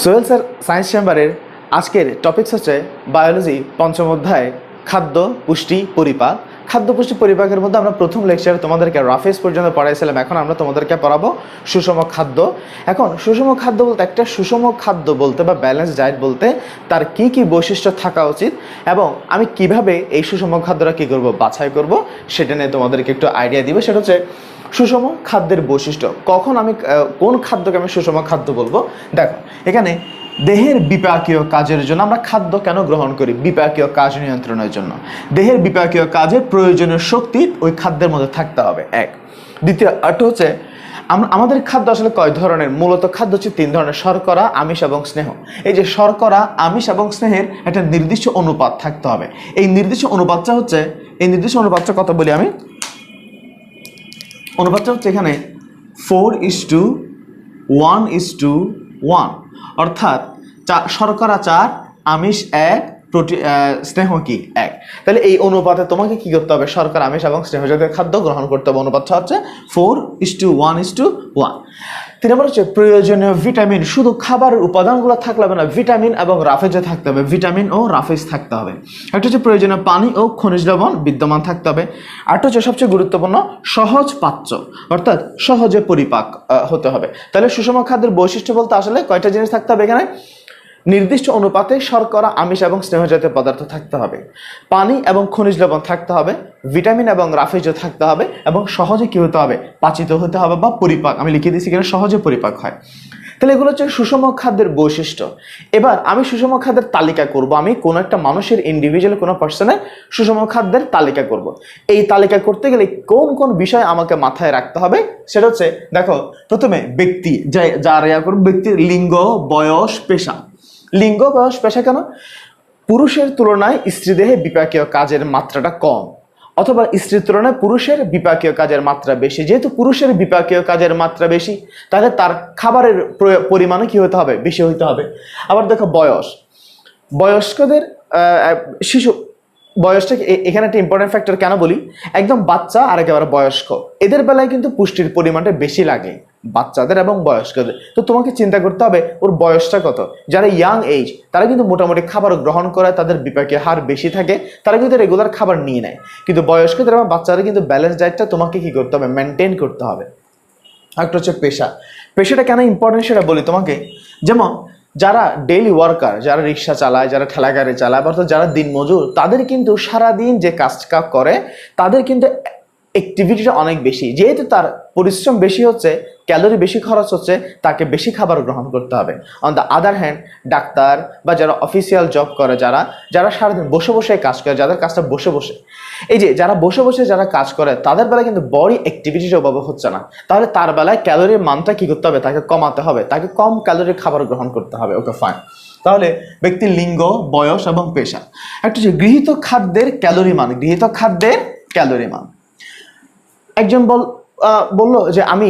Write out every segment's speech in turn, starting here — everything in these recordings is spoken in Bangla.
সোহেল স্যার সায়েন্স চেম্বারের আজকের টপিকস হচ্ছে বায়োলজি পঞ্চম অধ্যায় খাদ্য পুষ্টি পরিপাক। খাদ্য পুষ্টি পরিপাকের মধ্যে আমরা প্রথম লেকচারে তোমাদেরকে রাফেজ পর্যন্ত পড়াইছিলাম। এখন আমরা তোমাদেরকে পড়াবো সুষম খাদ্য। এখন সুষম খাদ্য বলতে, একটা সুষম খাদ্য বলতে বা ব্যালেন্স ডায়েট বলতে তার কি কি বৈশিষ্ট্য থাকা উচিত এবং আমি কিভাবে এই সুষম খাদ্যটা কি করব বাছাই করব সেটা নিয়ে তোমাদেরকে একটু আইডিয়া দিব। সেটা হচ্ছে সুষম খাদ্যের বৈশিষ্ট্য। কখন আমি কোন খাদ্যকে আমি সুষম খাদ্য বলবো? দেখো, এখানে দেহের বিপাকীয় কাজের জন্য আমরা খাদ্য কেন গ্রহণ করি? বিপাকীয় কাজ নিয়ন্ত্রণের জন্য। দেহের বিপাকীয় কাজের প্রয়োজনীয় শক্তি ওই খাদ্যের মধ্যে থাকতে হবে, এক। দ্বিতীয় আরেকটা হচ্ছে আমাদের খাদ্য আসলে কয় ধরনের? মূলত খাদ্য হচ্ছে তিন ধরনের: শর্করা, আমিষ এবং স্নেহ। এই যে শর্করা, আমিষ এবং স্নেহের একটা নির্দিষ্ট অনুপাত থাকতে হবে। এই নির্দিষ্ট অনুপাতটা কত বলি আমি? অনুপাতটা হচ্ছে এখানে 4:1:1, অর্থাৎ শর্করা 4, আমিষ 1, স্নেহ কি 1। তাহলে এই অনুপাতে তোমাকে কি করতে হবে? শর্করা, আমিষ এবং স্নেহ জাতীয় খাদ্য গ্রহণ করতে হবে। অনুপাতটা হচ্ছে 4:1:1। 3 নম্বর হচ্ছে প্রয়োজনীয় ভিটামিন। শুধু খাবারের উপাদানগুলো থাকলে হবে না, ভিটামিন এবং রাফেজে থাকতে হবে, ভিটামিন ও রাফেজ থাকতে হবে। একটা হচ্ছে প্রয়োজনীয় পানি ও খনিজ লবণ বিদ্যমান থাকতে হবে। আরেকটা হচ্ছে সবচেয়ে গুরুত্বপূর্ণ, সহজ পাচ্য, অর্থাৎ সহজে পরিপাক হতে হবে। তাহলে সুষম খাদ্যের বৈশিষ্ট্য বলতে আসলে কয়টা জিনিস থাকতে হবে এখানে? নির্দিষ্ট অনুপাতে শর্করা, আমিষ এবং স্নেহ জাতীয় পদার্থ থাকতে হবে, পানি এবং খনিজ লবণ থাকতে হবে, ভিটামিন এবং রাফেজও থাকতে হবে এবং সহজে কি হতে হবে? পাচিত হতে হবে বা পরিপাক। আমি লিখে দিয়েছি এখানে সহজে পরিপাক হয়। তাহলে এগুলো হচ্ছে সুষম খাদ্যের বৈশিষ্ট্য। এবার আমি সুষম খাদ্যের তালিকা করব। আমি কোনো একটা মানুষের, ইন্ডিভিজুয়াল কোনো পার্সনের সুষম খাদ্যের তালিকা করব। এই তালিকা করতে গেলে কোন কোন বিষয় আমাকে মাথায় রাখতে হবে সেটা হচ্ছে, দেখো, প্রথমে ব্যক্তি, ব্যক্তির লিঙ্গ, বয়স, পেশা। লিঙ্গ, বয়স, পেশা কেন? পুরুষের তুলনায় স্ত্রী দেহে বিপাকীয় কাজের মাত্রাটা কম, অথবা স্ত্রীর তুলনায় পুরুষের বিপাকীয় কাজের মাত্রা বেশি। যেহেতু পুরুষের বিপাকীয় কাজের মাত্রা বেশি, তাহলে তার খাবারের পরিমাণও কি হতে হবে? বেশি হইতে হবে। আবার দেখো বয়স, বয়স্কদের শিশু বয়সটা এখানে একটা ইম্পর্টেন্ট ফ্যাক্টর। কেন বলি? একদম বাচ্চা আর একেবারে বয়স্ক, এদের বেলায় কিন্তু পুষ্টির পরিমাণটা বেশি লাগে, বাচ্চাদের এবং বয়স্কদের। তো তোমাকে চিন্তা করতে হবে ওর বয়সটা কত। যারা ইয়াং এজ তারা কিন্তু মোটামুটি খাবার গ্রহণ করে, তাদের বিপাকীয় হার বেশি থাকে, তারা কিন্তু রেগুলার খাবার নিয়ে নেয়। কিন্তু বয়স্কদের এবং বাচ্চাদের কিন্তু ব্যালেন্স ডায়েটটা তোমাকে কি করতে হবে? মেনটেন করতে হবে। আরেকটা হচ্ছে পেশা। পেশাটা কেন ইম্পর্টেন্ট সেটা বলি তোমাকে। যেমন যারা ডেইলি ওয়ার্কার, যারা রিক্সা চালায়, যারা ঠেলা গাড়ি চালায়, অর্থাৎ যারা দিনমজুর, তাদের কিন্তু সারাদিন যে কাজটা করে তাদের কিন্তু অ্যাক্টিভিটিটা অনেক বেশি। যেহেতু তার পরিশ্রম বেশি হচ্ছে, ক্যালোরি বেশি খরচ হচ্ছে, তাকে বেশি খাবার গ্রহণ করতে হবে। On the other hand doctor বা যারা অফিসিয়াল জব করে, যারা সারাদিন বসে বসে কাজ করে, যাদের কাজটা বসে বসে, এই যে যারা বসে বসে যারা কাজ করে তাদের বেলায় কিন্তু বডি অ্যাক্টিভিটির অভাব হচ্ছে না। তাহলে তার বেলায় ক্যালোরির মানটা কি করতে হবে? তাকে কমাতে হবে, তাকে কম ক্যালোরির খাবার গ্রহণ করতে হবে। ওকে, ফাইন। তাহলে ব্যক্তির লিঙ্গ, বয়স এবং পেশা। একটা হচ্ছে গৃহীত খাদ্যের ক্যালোরি মান। গৃহীত খাদ্যের ক্যালোরি মান। একজন বললো যে আমি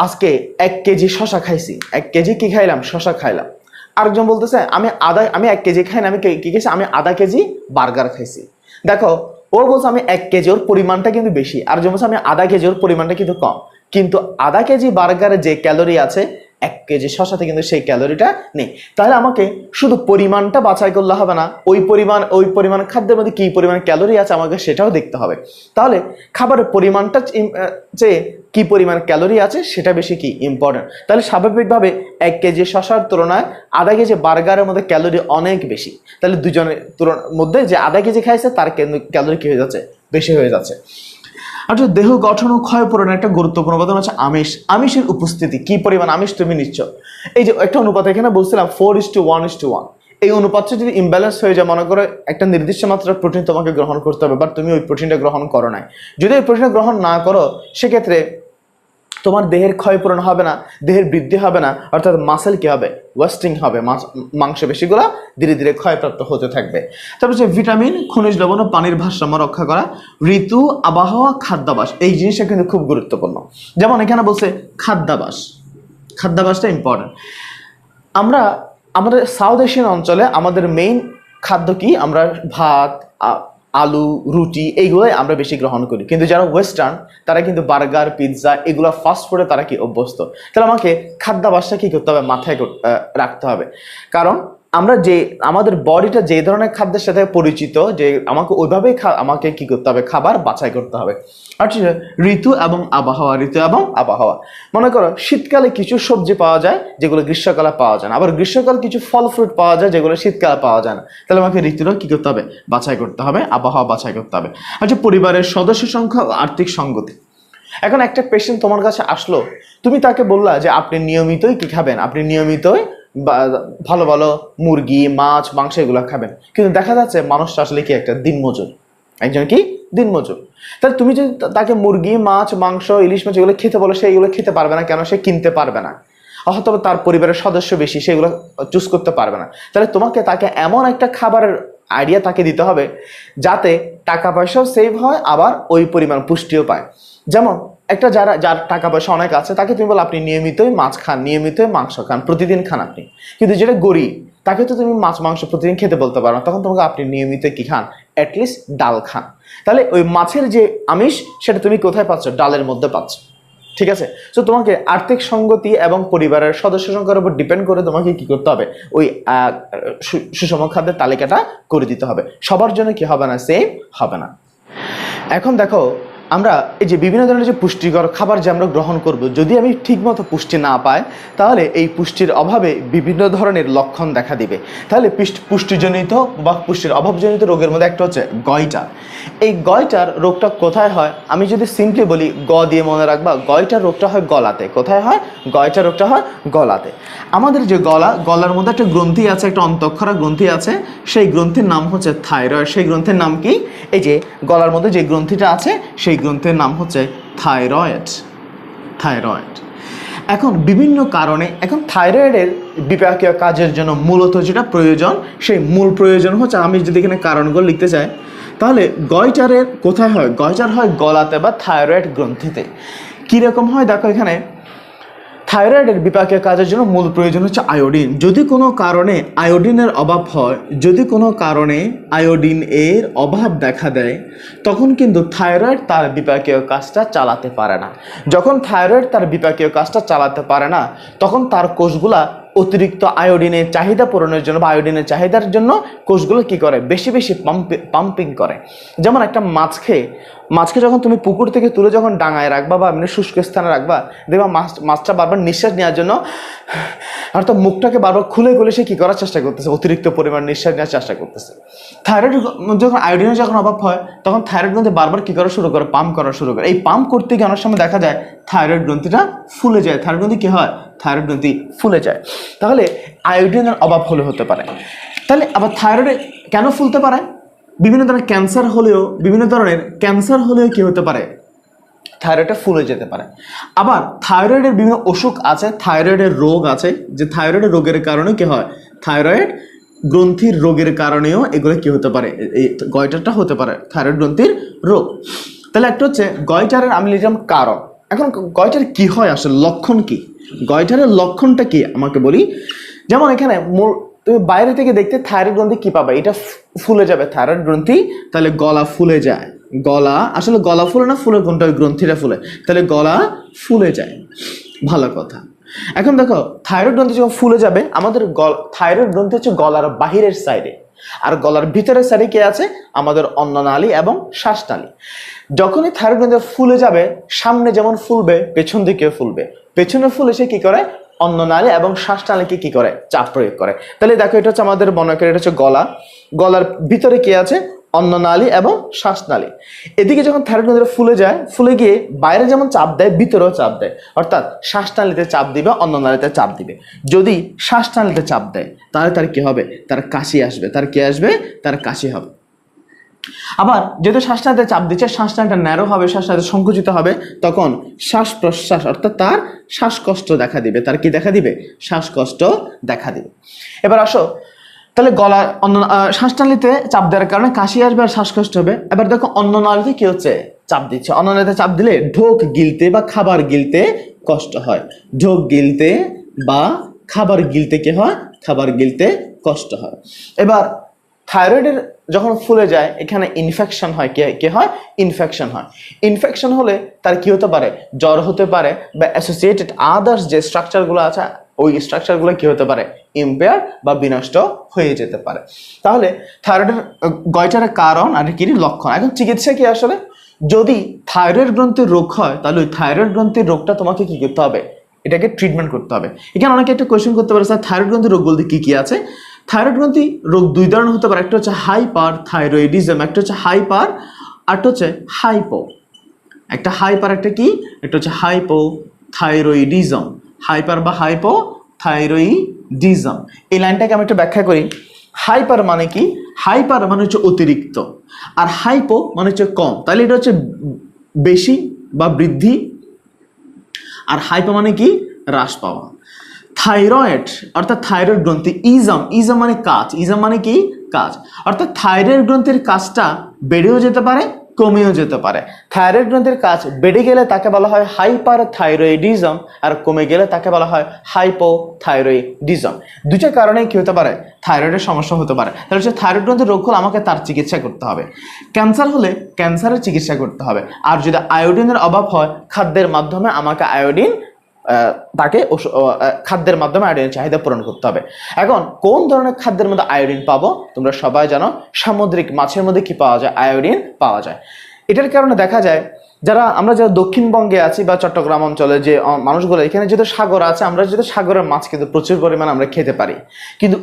আজকে 1 কেজি শশা খাইছি। 1 কেজি কি খাইলাম? শশা খাইলাম। আরেকজন বলতেছে আমি 1 কেজি খাই না, আমি কি খাইছি? আমি আধা কেজি বার্গার খাইছি। দেখো, ও বলছে আমি 1 কেজি, ওর পরিমাণটা কিন্তু বেশি। আরেকজন বলছে আমি আধা কেজি, ওর পরিমাণটা কিন্তু কম। কিন্তু আধা কেজি বার্গারে যে ক্যালোরি আছে, 1 কেজি শশাতে কিন্তু সেই ক্যালোরিটা নেই। তাহলে আমাকে শুধু পরিমাণটা বাছাই করলে হবে না, ওই পরিমাণ খাদ্যের মধ্যে কি পরিমাণ ক্যালোরি আছে আমাকে সেটাও দেখতে হবে। তাহলে খাবারের পরিমাণটা যে কি পরিমাণ ক্যালোরি আছে সেটা বেশি কি ইম্পর্টেন্ট। তাহলে স্বাভাবিকভাবে 1 কেজি শশার তুলনায় আধা কেজি বার্গারের মধ্যে ক্যালোরি অনেক বেশি। তাহলে দুজনের মধ্যে যে আধা কেজি খাইছে তার ক্যালোরি কি হয়ে যাচ্ছে? বেশি হয়ে যাচ্ছে। আচ্ছা, দেহ গঠন ও ক্ষয় পূরণের একটা গুরুত্বপূর্ণ উপাদান হচ্ছে আমিষ। আমিষের উপস্থিতি, কি পরিমাণ আমিষ তুমি নিচ্ছ। এই যে একটা অনুপাত এখানে বলছিলাম 4:1:1। এই অনুপাতটা যদি ইমব্যালেন্স হয়ে যায়, মনে করো একটা নির্দিষ্ট মাত্রার প্রোটিন তোমাকে গ্রহণ করতে হবে, বাট তুমি ওই প্রোটিনটা গ্রহণ করো নাই। যদি ওই প্রোটিনটা গ্রহণ না করো, সেক্ষেত্রে তোমার দেহের ক্ষয়পূরণ হবে না, দেহের বৃদ্ধি হবে না, অর্থাৎ মাসেল কি হবে? ওয়েস্টিং হবে, মাংসপেশিগুলো ধীরে ধীরে ক্ষয়প্রাপ্ত হতে থাকবে। তারপর হচ্ছে ভিটামিন, খনিজ লবণ ও পানির ভারসাম্য রক্ষা করা, ঋতু, আবহাওয়া, খাদ্যাভ্যাস। এই জিনিসটা কিন্তু খুব গুরুত্বপূর্ণ। যেমন এখানে বলছে খাদ্যাভ্যাস, খাদ্যাভ্যাসটা ইম্পর্টেন্ট। আমাদের সাউথ এশিয়ান অঞ্চলে আমাদের মেইন খাদ্য কি? আমরা ভাত, আলু, রুটি এইগুলোই আমরা বেশি গ্রহণ করি। কিন্তু যারা ওয়েস্টার্ন তারা কিন্তু বার্গার, পিৎজা এগুলো ফাস্ট ফুডে তারা কি অভ্যস্ত। তাহলে আমাকে খাদ্যাভ্যাসটা কি করতে হবে, মাথায় রাখতে হবে। কারণ আমরা যে আমাদের বডিটা যে ধরনের খাদ্যের সাথে পরিচিত, যে আমাকে ওইভাবেই আমাকে কি করতে হবে, খাবার বাছাই করতে হবে। আচ্ছা, ঋতু এবং আবহাওয়া, ঋতু এবং আবহাওয়া। মনে করো শীতকালে কিছু সবজি পাওয়া যায় যেগুলো গ্রীষ্মকালে পাওয়া যায় না, আবার গ্রীষ্মকালে কিছু ফল ফ্রুট পাওয়া যায় যেগুলো শীতকালে পাওয়া যায় না। তাহলে আমাকে ঋতুরও কি করতে হবে, বাছাই করতে হবে, আবহাওয়া বাছাই করতে হবে। আচ্ছা, পরিবারের সদস্য সংখ্যা ও আর্থিক সঙ্গতি। এখন একটা পেশেন্ট তোমার কাছে আসলো, তুমি তাকে বললা যে আপনি নিয়মিতই কি খাবেন, আপনি নিয়মিতই ভালো ভালো মুরগি, মাছ, মাংস এগুলো খাবেন। কিন্তু দেখা যাচ্ছে মানুষটা আসলে কি একটা দিনমজুর, একজন কি দিনমজুর। তাহলে তুমি যদি তাকে মুরগি, মাছ, মাংস, ইলিশ মাছ এগুলো খেতে বলো, সে এগুলো খেতে পারবে না। কেন? সে কিনতে পারবে না, অথবা তার পরিবারের সদস্য বেশি, সেগুলো চুজ করতে পারবে না। তাহলে তোমাকে তাকে এমন একটা খাবারের আইডিয়া তাকে দিতে হবে যাতে টাকা পয়সাও সেভ হয়, আবার ওই পরিমাণ পুষ্টিও পায়। যেমন একটা যার টাকা পয়সা অনেক আছে তাকে তুমি বলো আপনি নিয়মিতই মাছ খান, নিয়মিতই মাংস খান, প্রতিদিন খান আপনি। কিন্তু যেটা গরিব তাকে তো তুমি মাছ মাংস প্রতিদিন খেতে বলতে পারো না, তখন তোমাকে আপনি নিয়মিত কি খান, অ্যাটলিস্ট ডাল খান। তাহলে ওই মাছের যে আমিষ সেটা তুমি কোথায় পাচ্ছ, ডালের মধ্যে পাচ্ছ। ঠিক আছে? তো তোমাকে আর্থিক সঙ্গতি এবং পরিবারের সদস্য সংখ্যার উপর ডিপেন্ড করে তোমাকে কি করতে হবে, ওই সুষম খাদ্যের তালিকাটা করে দিতে হবে। সবার জন্য কি হবে না, সেম হবে না। এখন দেখো, আমরা এই যে বিভিন্ন ধরনের যে পুষ্টিকর খাবার যে আমরা গ্রহণ করব, যদি আমি ঠিকমতো পুষ্টি না পাই তাহলে এই পুষ্টির অভাবে বিভিন্ন ধরনের লক্ষণ দেখা দিবে। তাহলে পুষ্টিজনিত বা পুষ্টির অভাবজনিত রোগের মধ্যে একটা হচ্ছে গয়টার। এই গয়টার রোগটা কোথায় হয়, আমি যদি সিম্পলি বলি গ দিয়ে মনে রাখবা, গয়টার রোগটা হয় গলাতে। কোথায় হয়? গয়টার রোগটা হয় গলাতে। আমাদের যে গলার মধ্যে একটা গ্রন্থি আছে, একটা অন্তঃক্ষরা গ্রন্থি আছে, সেই গ্রন্থির নাম হচ্ছে থাইরয়েড। সেই গ্রন্থির নাম কি? এই যে গলার মধ্যে যে গ্রন্থিটা আছে সেই গ্রন্থির নাম হচ্ছে থাইরয়েড। থাইরয়েড। এখন বিভিন্ন কারণে, এখন থাইরয়েডের বিপাকীয় কাজের জন্য মূলত যেটা প্রয়োজন, সেই মূল প্রয়োজন হচ্ছে, আমি যদি এখানে কারণগুলো লিখতে চাই তাহলে গয়টারের কোথায় হয়, গয়টার হয় গলাতে বা থাইরয়েড গ্রন্থিতে। কীরকম হয় দেখো, এখানে থাইরয়েডের বিপাকীয় কাজের জন্য মূল প্রয়োজন হচ্ছে আয়োডিন। যদি কোনো কারণে আয়োডিনের অভাব হয়, যদি কোনো কারণে আয়োডিন এর অভাব দেখা দেয়, তখন কিন্তু থাইরয়েড তার বিপাকীয় কাজটা চালাতে পারে না। যখন থাইরয়েড তার বিপাকীয় কাজটা চালাতে পারে না, তখন তার কোষগুলা অতিরিক্ত আয়োডিনের চাহিদা পূরণের জন্য বা আয়োডিনের চাহিদার জন্য কোষগুলো কি করে, বেশি বেশি পাম্পিং করে। যেমন একটা মাছকে যখন তুমি পুকুর থেকে তুলে যখন ডাঙায় রাখবা বা এমনি শুষ্ক স্থানে রাখবা, দেখবা মাছটা বারবার নিঃশ্বাস নেওয়ার জন্য অর্থাৎ মুখটাকে বারবার খুলে খুলে সে কি করার চেষ্টা করতেছে, অতিরিক্ত পরিমাণ নিঃশ্বাস নেওয়ার চেষ্টা করতেছে। থাইরয়েড যখন আয়োডিনের যখন অভাব হয়, তখন থাইরয়েড গ্রন্থি বারবার কি করা শুরু করে, পাম্প করা শুরু করে। এই পাম্প করতে গিয়ে অনেক সময় দেখা যায় থাইরয়েড গ্রন্থিটা ফুলে যায়। থাইরয়েড গ্রন্থি কি হয়, থাইরয়েড গ্রন্থি ফুলে যায়। তাহলে আয়োডিনের অভাব হতে পারে। তাহলে আবার থাইরয়েড কেন ফুলতে পারে? বিভিন্ন ধরনের ক্যান্সার হলেও কি হতে পারে, থাইরয়েডটা ফুলে যেতে পারে। আবার থাইরয়েডের বিভিন্ন অসুখ আছে, থাইরয়েডের রোগ আছে, যে থাইরয়েডের রোগের কারণে কি হয়, থাইরয়েড গ্রন্থির রোগের কারণেও এগুলো কি হতে পারে, এই গয়টারটা হতে পারে থাইরয়েড গ্রন্থির রোগ। তাহলে একটা হচ্ছে গয়টারের, আমি লিখলাম কারণ। এখন গয়টার কি হয় আসলে, লক্ষণ কি, গয়টারের লক্ষণটা কি আমাকে বলি। যেমন এখানে তুমি বাইরে থেকে দেখতে থাইরয়েড গ্রন্থি কি পাবে, এটা ফুলে যাবে থাইরয়েড গ্রন্থি। তাহলে গলা ফুলে যায়, গলা আসলে গলা ফুলে না, ফুলে কোনটা, গ্রন্থিটা ফুলে, তাহলে গলা ফুলে যায়, ভালো কথা। এখন দেখো থাইরয়েড গ্রন্থি যখন ফুলে যাবে, আমাদের থাইরয়েড গ্রন্থি হচ্ছে গলার বাহিরের সাইডে, আর গলার ভিতরের সাইডে কে আছে, আমাদের অন্ননালী এবং শ্বাসনালী। যখনই থাইরয়েড গ্রন্থি ফুলে যাবে, সামনে যেমন ফুলবে পেছন দিকেও ফুলবে, পেছনে ফুলে সে কি করে, অন্ননালী এবং শ্বাসনালীকে কি করে, চাপ প্রয়োগ করে। তাহলে দেখো এটা হচ্ছে আমাদের মনে করে, এটা হচ্ছে গলার ভিতরে কি আছে, অন্ননালী এবং শ্বাসনালী। এদিকে যখন থাইরয়েড গ্রন্থিটা ফুলে যায়, ফুলে গিয়ে বাইরে যেমন চাপ দেয়, ভিতরেও চাপ দেয়। অর্থাৎ শ্বাসনালীতে চাপ দিবে, অন্ননালীতে চাপ দিবে। যদি শ্বাসনালীতে চাপ দেয় তাহলে তার কি হবে, তার কাশি আসবে। তার কি আসবে, তার কাশি হবে। আবার যেহেতু শ্বাসনালীতে চাপ দিচ্ছে, শ্বাসনালীটা ন্যারো হবে, শ্বাসনালী সংকুচিত হবে, তখন শ্বাস প্রশ্বাস অর্থাৎ তার শ্বাসকষ্ট দেখা দিবে। তার কি দেখা দিবে, শ্বাসকষ্ট দেখা দিবে। এবার আসো, তাহলে গলা শ্বাসনালীতে চাপ দেওয়ার কারণে কাশি আসবে আর শ্বাসকষ্ট হবে। এবার দেখো অন্ননালীতে কি হচ্ছে, চাপ দিচ্ছে। অন্ননালীতে চাপ দিলে ঢোক গিলতে বা খাবার গিলতে কষ্ট হয়। ঢোক গিলতে বা খাবার গিলতে কি হয়, খাবার গিলতে কষ্ট হয়। এবার থাইরয়েডের যখন ফুলে যায় এখানে ইনফেকশন হয়, কি হয়? ইনফেকশন হয়। ইনফেকশন হলে তার কি হতে পারে? জ্বর হতে পারে, বা অ্যাসোসিয়েটেড আদার্স যে স্ট্রাকচারগুলো আছে ওই স্ট্রাকচারগুলো কি হতে পারে? ইম্পেয়ার বা বিনষ্ট হয়ে যেতে পারে। তাহলে থাইরয়েডের গয়টারের কারণ আর কি লক্ষণ। এখন চিকিৎসা কি আসলে? যদি থাইরয়েড গ্রন্থির রোগ হয় তাহলে ওই থাইরয়েড গ্রন্থির রোগটা তোমাকে কি করতে হবে? এটাকে ট্রিটমেন্ট করতে হবে। এখানে অনেকে একটা কোয়েশ্চেন করতে পারে, স্যার থাইরয়েড গ্রন্থির রোগ বলতে কি কি আছে? থাইরয়েড গ্রন্থি রোগ দুই ধরনের হতে পারে, একটা হচ্ছে হাইপার থাইরয়েডিজম, একটা হচ্ছে হাইপার, আরটা হচ্ছে হাইপো। একটা হাইপার, একটা কি? একটা হচ্ছে হাইপো থাইরয়েডিজম। হাইপার বা হাইপো থাইরয়েডিজম। এই লাইনটাকে আমি একটু ব্যাখ্যা করি। হাইপার মানে কি? হাইপার মানে হচ্ছে অতিরিক্ত, আর হাইপো মানে হচ্ছে কম। তাহলে এটা হচ্ছে বেশি বা বৃদ্ধি, আর হাইপো মানে কি? হ্রাস পাওয়া। থাইরয়েড অর্থাৎ থাইরয়েড গ্রন্থি, ইজম মানে কাজ, ইজম মানে কি? কাজ। অর্থাৎ থাইরয়েড গ্রন্থির কাজটা বেড়েও যেতে পারে, কমেও যেতে পারে। থাইরয়েড গ্রন্থির কাজ বেড়ে গেলে তাকে বলা হয় হাইপার থাইরয়েডিজম, আর কমে গেলে তাকে বলা হয় হাইপো থাইরয়েডিজম। দুইটা কারণে কি হতে পারে? থাইরয়েডের সমস্যা হতে পারে। তাহলে হচ্ছে থাইরয়েড গ্রন্থির রোগ হলে আমাকে তার চিকিৎসা করতে হবে। ক্যান্সার হলে ক্যান্সারের চিকিৎসা করতে হবে। আর যদি আয়োডিনের অভাব হয়, খাদ্যের মাধ্যমে আমাকে আয়োডিন তাকে খাদ্যের মাধ্যমে আয়োডিনের চাহিদা পূরণ করতে হবে। এখন কোন ধরনের খাদ্যের মধ্যে আয়োডিন পাবো? তোমরা সবাই জানো সামুদ্রিক মাছের মধ্যে কি পাওয়া যায়? আয়োডিন পাওয়া যায়। এটার কারণে দেখা যায় আমরা যারা দক্ষিণবঙ্গে আছি বা চট্টগ্রাম অঞ্চলে যে মানুষগুলো, এখানে যেহেতু সাগর আছে, আমরা যেহেতু সাগরের মাছ কিন্তু প্রচুর পরিমাণে আমরা খেতে পারি। কিন্তু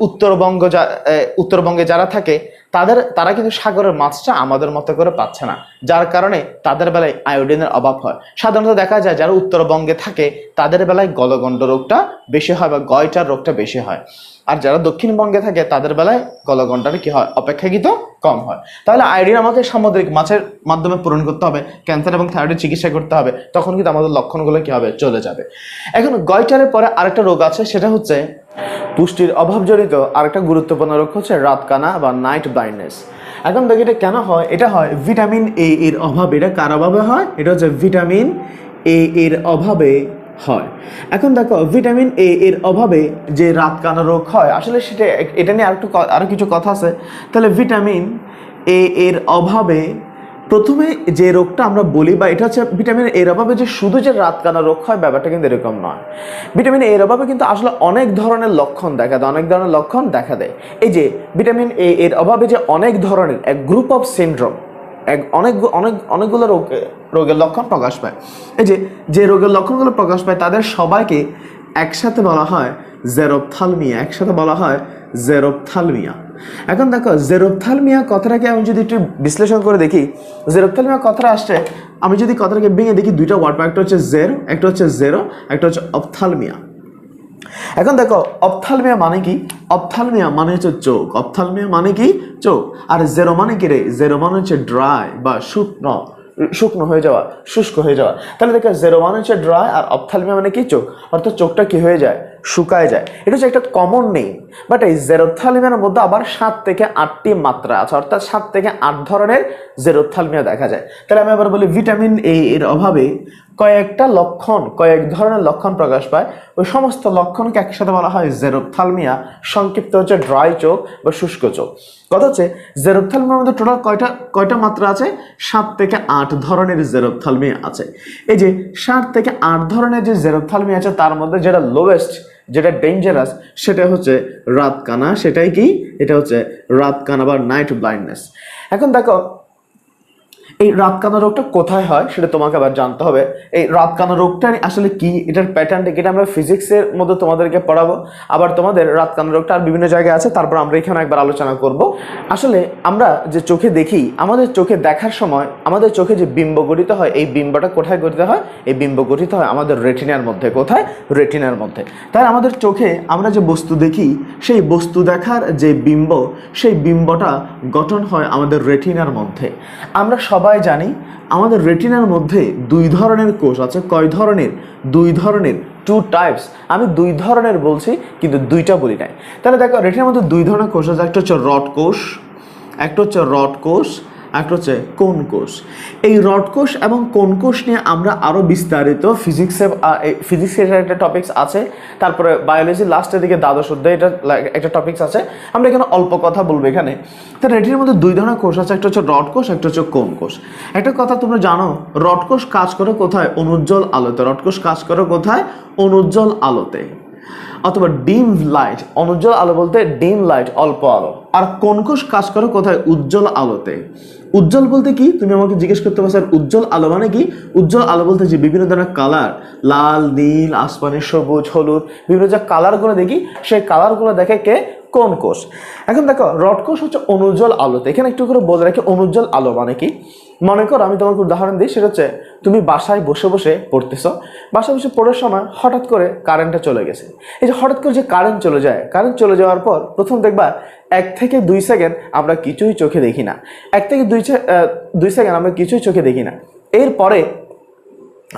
উত্তরবঙ্গে যারা থাকে তারা কিন্তু সাগরের মাছটা আমাদের মতো করে পাচ্ছে না, যার কারণে তাদের বেলায় আয়োডিনের অভাব হয়। সাধারণত দেখা যায় যারা উত্তরবঙ্গে থাকে তাদের বেলায় গলগণ্ড রোগটা বেশি হয় বা গয়টার রোগটা বেশি হয়, আর যারা দক্ষিণবঙ্গে থাকে তাদের বেলায় গলগণ্ডটা কি হয়? অপেক্ষাকৃত কম হয়। তাহলে আয়োডিন আমাকে সামুদ্রিক মাছের মাধ্যমে পূরণ করতে হবে, ক্যান্সার এবং থাইরয়েডের চিকিৎসা করতে হবে, তখন কিন্তু আমাদের লক্ষণগুলো কি হবে? চলে যাবে। এখন গয়টারের পরে আরেকটা রোগ আছে, সেটা হচ্ছে পুষ্টির অভাবজনিত আরেকটা গুরুত্বপূর্ণ রোগ হচ্ছে রাতকানা বা নাইট ব্লাইন্ডনেস। এখন দেখি এটা কেন হয়? এটা হয় ভিটামিন এ এর অভাবে। এটা কার অভাবে হয়? এটা হচ্ছে ভিটামিন এ এর অভাবে হয়। এখন দেখো ভিটামিন এ এর অভাবে যে রাতকানা রোগ হয়, আসলে এটা নিয়ে আরো কিছু কথা আছে। তাহলে ভিটামিন এ এর অভাবে প্রথমে যে রোগটা আমরা বলি, বা এটা হচ্ছে ভিটামিন এর অভাবে যে শুধু যে রাতকানা রোগ হয়, ব্যাপারটা কিন্তু এরকম নয়। ভিটামিন এর অভাবে কিন্তু আসলে অনেক ধরনের লক্ষণ দেখা দেয়। এই যে ভিটামিন এ এর অভাবে যে অনেক ধরনের এক গ্রুপ অফ সিনড্রোম, অনেকগুলো রোগের লক্ষণ প্রকাশ পায়। এই যে রোগের লক্ষণগুলো প্রকাশ পায় তাদের সবাইকে একসাথে বলা হয় জেরোপথ্যালমিয়া। একসাথে বলা হয় জেরোপথ্যালমিয়া। এখন দেখো জেরোপথ্যালমিয়া কথাটাকে আমি যদি একটু বিশ্লেষণ করে দেখি, জেরোপথ্যালমিয়া কথাটা আসছে, আমি যদি কথাটাকে ভেঙে দেখি দুইটা ওয়ার্ড, একটা হচ্ছে জেরো, একটা হচ্ছে অপথ্যালমিয়া। এখন দেখো অপথ্যালমিয়া মানে কি? অপথ্যালমিয়া মানে হচ্ছে চোখ। অপথ্যালমিয়া মানে কি? চোখ। আর জেরো মানে কি রে? জেরো মানে হচ্ছে ড্রাই বা শুকনো হয়ে যাওয়া, শুষ্ক হয়ে যাওয়া। তাহলে দেখো জেরো মানে হচ্ছে ড্রাই, আর অপথ্যালমিয়া মানে কি? চোখ। অর্থাৎ চোখটা কি হয়ে যায়? শুকায় যায়। এটা হচ্ছে একটা কমন নেই, বাট এই জেরোপথ্যালমিয়ার মধ্যে আবার 7 থেকে 8টি মাত্রা আছে, অর্থাৎ 7 থেকে 8 ধরনের জেরোপথ্যালমিয়া দেখা যায়। তাহলে আমি আবার বলি ভিটামিন এ এর অভাবে কয়েক ধরনের লক্ষণ প্রকাশ পায়। ওই সমস্ত লক্ষণকে একসাথে বলা হয় জেরোপথ্যালমিয়া, সংক্ষিপ্ত হচ্ছে ড্রাই চোখ বা শুষ্ক চোখ। কথা হচ্ছে জেরোপথ্যালমিয়ার মধ্যে টোটাল কয়টা মাত্রা আছে? 7 থেকে 8 ধরনের জেরোপথ্যালমিয়া আছে। এই যে 7 থেকে 8 ধরনের যে জেরোপথ্যালমিয়া আছে তার মধ্যে যেটা লোয়েস্ট, যেটা ডেঞ্জারাস, সেটা হচ্ছে রাতকানা। সেটাই কি? এটা হচ্ছে রাতকানা বা নাইট ব্লাইন্ডনেস। এখন দেখো এই রাতকানা রোগটা কোথায় হয় সেটা তোমাকে আবার জানতে হবে। এই রাতকানা রোগটা আসলে কি, এটার প্যাটার্নটা কি, এটা আমরা ফিজিক্সের মধ্যে তোমাদেরকে পড়াবো। আবার তোমাদের রাতকানা রোগটা আর বিভিন্ন জায়গায় আছে, তারপর আমরা এখানে একবার আলোচনা করব। আসলে আমরা যে চোখে দেখি, আমাদের চোখে দেখার সময় আমাদের চোখে যে বিম্ব গঠিত হয়, এই বিম্বটা কোথায় গঠিত হয়? এই বিম্ব গঠিত হয় আমাদের রেটিনার মধ্যে। কোথায়? রেটিনার মধ্যে। তাই আমাদের চোখে আমরা যে বস্তু দেখি, সেই বস্তু দেখার যে বিম্ব, সেই বিম্বটা গঠন হয় আমাদের রেটিনার মধ্যে। আমরা সবাই জানি আমাদের রেটিনার মধ্যে 2 ধরনের কোষ আছে। কয় ধরনের? 2 ধরনের, 2 টাইপস। আমি 2 ধরনের বলছি কিন্তু 2টা বলি নাই। তাহলে দেখো রেটিনার মধ্যে 2 ধরনের কোষ আছে, একটা হচ্ছে রড কোষ, একটা হচ্ছে কোন কোষ। এই রড কোষ এবং কোন কোষ নিয়ে আমরা আরো বিস্তারিত ফিজিক্সের একটা টপিকস আছে, তারপরে বায়োলজির লাস্টের দিকে দ্বাদশ অধ্যায় এটা একটা টপিকস আছে। আমরা এখানে অল্প কথা বলবো এখানে। তো রেটিনার মধ্যে দুই ধরনের কোষ আছে, একটা হচ্ছে রড কোষ, একটা হচ্ছে কোন কোষ। একটা কথা তোমরা জানো, রড কোষ কাজ করে কোথায়? অনুজ্জ্বল আলোতে। রড কোষ কাজ করে কোথায়? অনুজ্জ্বল আলোতে, অথবা ডিম লাইট। অনুজ্জ্বল আলো বলতে ডিম লাইট, অল্প আলো। আর কোন কোষ কাজ করে কোথায়? উজ্জ্বল আলোতে। উজ্জ্বল বলতে কি? তুমি আমাকে জিজ্ঞেস করতে পারো স্যার উজ্জ্বল আলো মানে কি? উজ্জ্বল আলো বলতে যে বিভিন্ন ধরনের কালার, লাল, নীল, আসমানি, সবুজ, হলুদ, বিভিন্ন যে কালারগুলো দেখি, সেই কালারগুলো দেখে কে? কোন কোষ। এখন দেখো, রড কোষ হচ্ছে অনুজ্জ্বল আলোতে। এখানে একটু করে বলে রাখি অনুজ্জ্বল আলো মানে কি। মনে করো আমি তোমাকে উদাহরণ দিই, সেটা হচ্ছে তুমি বাসায় বসে বসে পড়তেছো, বাসায় বসে পড়ার সময় হঠাৎ করে কারেন্টটা চলে গেছে। এই যে হঠাৎ করে যে কারেন্ট চলে যায়, কারেন্ট চলে যাওয়ার পর প্রথম দেখবা 1 থেকে 2 সেকেন্ড আমরা কিছুই চোখে দেখি না। 1 থেকে 2 সেকেন্ড আমরা কিছুই চোখে দেখি না। এরপরে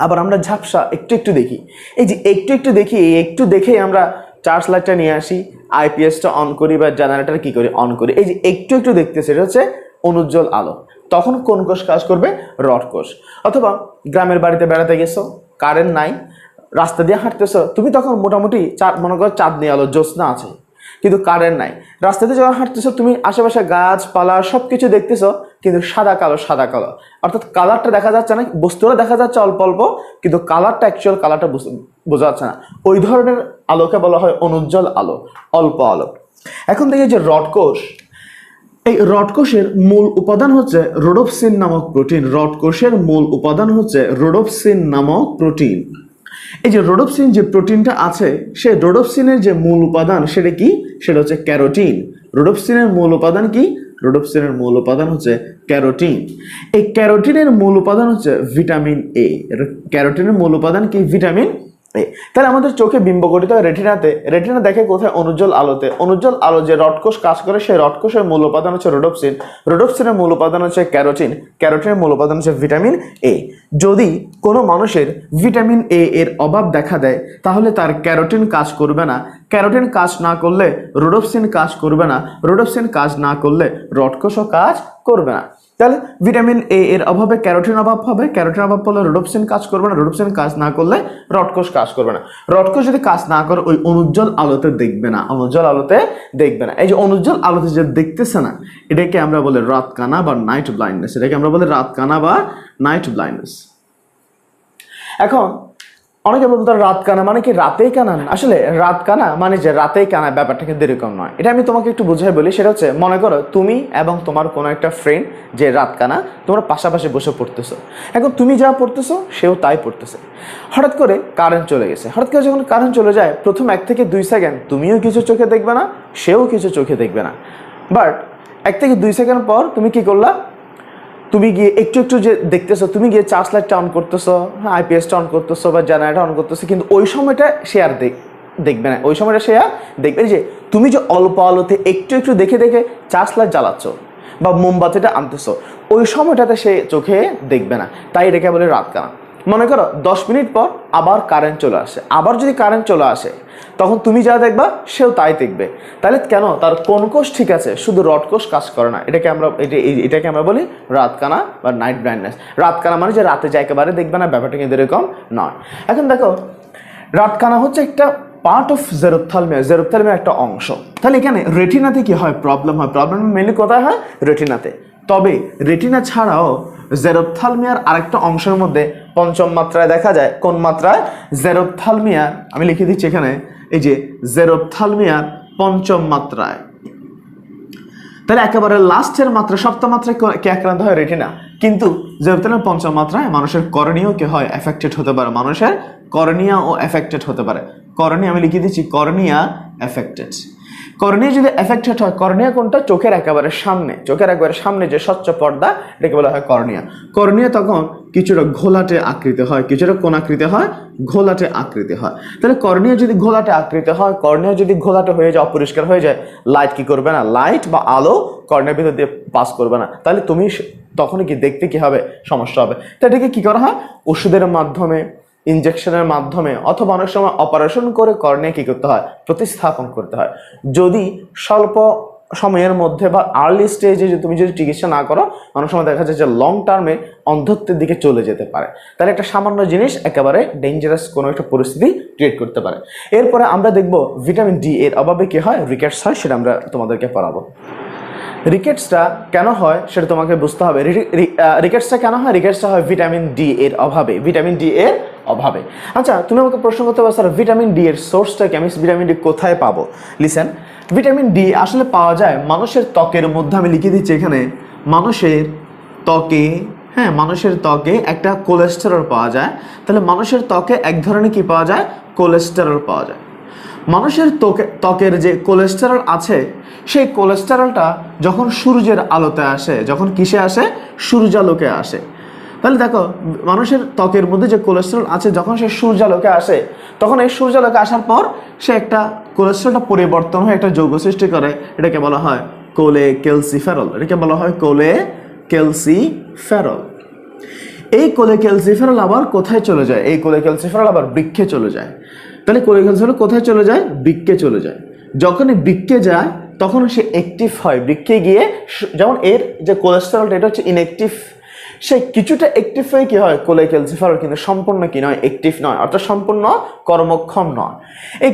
আবার আমরা ঝাপসা একটু একটু দেখি। এই যে একটু একটু দেখি, এই একটু দেখেই আমরা চার্জ লাইটটা নিয়ে আসি, আইপিএসটা অন করি বা জেনারেটর কি করি? অন করি। এই যে একটু একটু দেখতেছে, এটা হচ্ছে অনুজ্জ্বল আলো। তখন কোন কোষ কাজ করবে? রড কোষ। অথবা গ্রামের বাড়িতে বেড়াতে গেছো, কারেন্ট নাই, রাস্তা দিয়ে হাঁটতেছো, তুমি তখন মোটামুটি মনে করো চাঁদনি আলো, জ্যোৎস্না আছে, কিন্তু কারেন্ট নাই। রাস্তাতে যখন হাঁটতেছো, তুমি আশেপাশে গাছপালা সবকিছু দেখতেছো, কিন্তু সাদা কালো সাদা কালো, অর্থাৎ কালারটা দেখা যাচ্ছে না, বস্তুটা দেখা যাচ্ছে অল্প অল্প, কিন্তু কালারটা অ্যাকচুয়াল কালারটা বোঝা যাচ্ছে না। ওই ধরনের আলোকে বলা হয় অনুজ্জ্বল আলো, অল্প আলো। এখন দেখি যে রড কোষ, এই রড কোষের মূল উপাদান হচ্ছে রোডোপসিন নামক প্রোটিন। রড কোষের মূল উপাদান হচ্ছে রোডোপসিন নামক প্রোটিন। এই যে রোডোপসিন যে প্রোটিনটা আছে, সেই রোডোপসিনের যে মূল উপাদান সেটা কি? সেটা হচ্ছে ক্যারোটিন। রোডোপসিনের মূল উপাদান কি? রোডোপসিনের মূল উপাদান হচ্ছে ক্যারোটিন। এই ক্যারোটিনের মূল উপাদান হচ্ছে ভিটামিন এ। ক্যারোটিনের মূল উপাদান কি? Vitamin A. তাহলে আমাদের চোখে বিম্ব গঠিত হয় রেটিনাতে। রেটিনা দেখে কোথায়? অনুজ্জ্বল আলোতে। অনুজ্জ্বল আলো যে রড কোষ কাজ করে, সেই রড কোষের মূল উপাদান হচ্ছে রোডোপসিন। রোডোপসিনের মূল উপাদান হচ্ছে ক্যারোটিন। ক্যারোটিনের মূল উপাদান হচ্ছে ভিটামিন এ। যদি কোনো মানুষের ভিটামিন এ এর অভাব দেখা দেয়, তাহলে তার ক্যারোটিন কাজ করবে না। ক্যারোটিন কাজ না করলে রোডোপসিন কাজ করবে না। রোডোপসিন কাজ না করলে রড কোষও কাজ করবে না। তাহলে ভিটামিন এ এর অভাবে ক্যারোটিন অভাব হবে, ক্যারোটিন অভাব হলে রোডোপসিন কাজ করবে না, রোডোপসিন কাজ না করলে রড কোষ কাজ করবে না। রড কোষ যদি কাজ না করে, ওই অনুজ্জ্বল আলোতে দেখবে না, অনুজ্জ্বল আলোতে দেখবে না। এই যে অনুজ্জ্বল আলোতে যে দেখতেছে না, এটাকে আমরা বলি রাতকানা বা নাইট ব্লাইন্ডনেস। এটাকে আমরা বলি রাতকানা বা নাইট ব্লাইন্ডনেস। এখন অনেকে বলতো রাত কানা মানে কি? রাতেই কানা। আসলে রাত কানা মানে যে রাতেই কানা, ব্যাপারটা কিন্তু এরকম নয়। এটা আমি তোমাকে একটু বুঝাই বলি। সেটা হচ্ছে, মনে করো তুমি এবং তোমার কোনো একটা ফ্রেন্ড যে রাত কানা, তোমরা পাশাপাশি বসে পড়তেছো। এখন তুমি যা পড়তেছো, সেও তাই পড়তেছে। হঠাৎ করে কারেন্ট চলে গেছে। হঠাৎ করে যখন কারেন্ট চলে যায়, প্রথম 1 থেকে 2 সেকেন্ড তুমিও কিছু চোখে দেখবে না, সেও কিছু চোখে দেখবে না। বাট 1 থেকে 2 সেকেন্ড পর তুমি কি করলা? তুমি গিয়ে একটু একটু যে দেখতেছো, তুমি গিয়ে চার্জ লাইটটা অন করতেছো, আইপিএসটা অন করতেছো বা জেনারেটর অন করতেছো, কিন্তু ওই সময়টা সে আর দেখবে না। ওই সময়টা সে আর দেখবে যে তুমি যে অল্প আলোতে একটু একটু দেখে দেখে চার্জ লাইট জ্বালাচ্ছ বা মোমবাতিটা আনতেছো, ওই সময়টাতে সে চোখে দেখবে না। তাই এটাকে বলে রাত কানা। মনে করো 10 মিনিট পর আবার কারেন্ট চলে আসে। আবার যদি কারেন্ট চলে আসে, তখন তুমি যা দেখবা, সেও তাই দেখবে। তাহলে কেন? তার কোন কোষ ঠিক আছে, শুধু রড কোষ কাজ করে না। এটাকে আমরা বলি রাতকানা বা নাইট ব্লাইন্ডনেস। রাতকানা মানে যে রাতে যা একেবারে দেখবে না, ব্যাপারটা কিন্তু এরকম নয়। এখন দেখো, রাতকানা হচ্ছে একটা পার্ট অফ জেরোপথ্যালমিয়া। জেরোপথ্যালমিয়া একটা অংশ। তাহলে এখানে রেটিনাতে কি হয়? প্রবলেম হয়। প্রবলেম মেনলি কোথায় হয়? রেটিনাতে। তবে রেটিনা ছাড়াও জেরোপথ্যালমিয়ার আরেকটা অংশের মধ্যে পঞ্চম মাত্রায় দেখা যায়। কোন মাত্রায়? জেরোপথ্যালমিয়ার, আমি লিখে দিচ্ছি এখানে, এই যে জেরোপথ্যালমিয়ার পঞ্চম মাত্রায়। তাহলে একেবারে লাস্টের মাত্রা, সপ্তম মাত্রায় কে আক্রান্ত হয়? রেটিনা। কিন্তু জেরোপথ্যালমিয়ার পঞ্চম মাত্রায় মানুষের কর্নিয়াও কে হয়? এফেক্টেড হতে পারে। মানুষের কর্নিয়াও এফেক্টেড হতে পারে। কর্নিয়া আমি লিখে দিচ্ছি, কর্নিয়া এফেক্টেড। কর্নিয়া যদি এফেক্টেড হয়, কর্নিয়া কোনটা? চোখের একেবারে সামনে। চোখের একেবারে সামনে যে স্বচ্ছ পর্দা, এটাকে বলা হয় কর্নিয়া। কর্নিয়া তখন কিছুটা ঘোলাটে আকৃতি হয়। কিছুটা কোন আকৃতি হয়? ঘোলাটে আকৃতি হয়। তাহলে কর্নিয়া যদি ঘোলাটে আকৃতি হয়, কর্নিয়া যদি ঘোলাটে হয়ে যায়, অপরিষ্কার হয়ে যায়, লাইট কি করবে না? লাইট বা আলো কর্নিয়ার ভিতর দিয়ে পাস করবে না। তাহলে তুমি তখনই কি দেখতে কি হবে? সমস্যা হবে। তো এটাকে কি করা হয়? ওষুধের মাধ্যমে, ইনজেকশনের মাধ্যমে, অথবা অনেক সময় অপারেশন করে কর্নিয়া কি করতে হয়? প্রতিস্থাপন করতে হয়। যদি স্বল্প সময়ের মধ্যে বা আর্লি স্টেজে তুমি যদি চিকিৎসা না করো, অনেক সময় দেখা যায় যে লং টার্মে অন্ধত্বের দিকে চলে যেতে পারে। তাহলে একটা সামান্য জিনিস একেবারে ডেঞ্জারাস কোনো একটা পরিস্থিতি ক্রিয়েট করতে পারে। এরপরে আমরা দেখব ভিটামিন ডি এর অভাবে কি হয়, রিকেটস হয়, সেটা আমরা তোমাদেরকে পড়াবো। রিকেটসটা কেন হয় সেটা তোমাকে বুঝতে হবে। রিকেটসটা কেন হয়? রিকেটসটা হয় ভিটামিন ডি এর অভাবে, ভিটামিন ডি এর অভাবে। আচ্ছা, তুমি আমাকে প্রশ্ন করতে পারো, স্যার ভিটামিন ডি এর সোর্সটা কি, আমি ভিটামিন ডি কোথায় পাবো? লিসেন, ভিটামিন ডি আসলে পাওয়া যায় মানুষের ত্বকের মধ্যে। আমি লিখে দিচ্ছি এখানে, মানুষের ত্বকে, হ্যাঁ, মানুষের ত্বকে একটা কোলেস্টেরল পাওয়া যায়। তাহলে মানুষের ত্বকে এক ধরনের কি পাওয়া যায়? কোলেস্টেরল পাওয়া যায়। মানুষের ত্বকের যে কোলেস্টেরল আছে, সেই কোলেস্টেরলটা যখন সূর্যের আলোতে আসে, যখন কিসে আসে? সূর্যালোকে আসে। তাহলে দেখো, মানুষের ত্বকের মধ্যে যে কোলেস্টেরল আছে, যখন সে সূর্যালোকে আসে, তখন এই সূর্যালোকে আসার পর সে একটা কোলেস্টেরলটা পরিবর্তন হয়ে একটা যৌগ সৃষ্টি করে। এটাকে বলা হয় কোলেক্যালসিফেরল। এটাকে বলা হয় কোলেক্যালসিফেরল। এই কোলেক্যালসিফেরল আবার কোথায় চলে যায়? এই কোলেক্যালসিফেরল আবার বৃক্ষে চলে যায়। তাহলে কোলেক্যালসিফেরল কোথায় চলে যায়? বৃক্ষে চলে যায়। যখনই বৃক্ষে যায় তখন সে অ্যাক্টিভ হয়। বৃক্ষে গিয়ে যেমন এর যে কোলেস্টেরলটা, এটা হচ্ছে ইনঅ্যাক্টিভ, সে কিছুটা অ্যাক্টিভ হয়ে কি হয়? কোলেক্যালসিফেরল, কিন্তু সম্পূর্ণ কি নয়? অ্যাক্টিভ নয়, অর্থাৎ সম্পূর্ণ কর্মক্ষম নয়। এই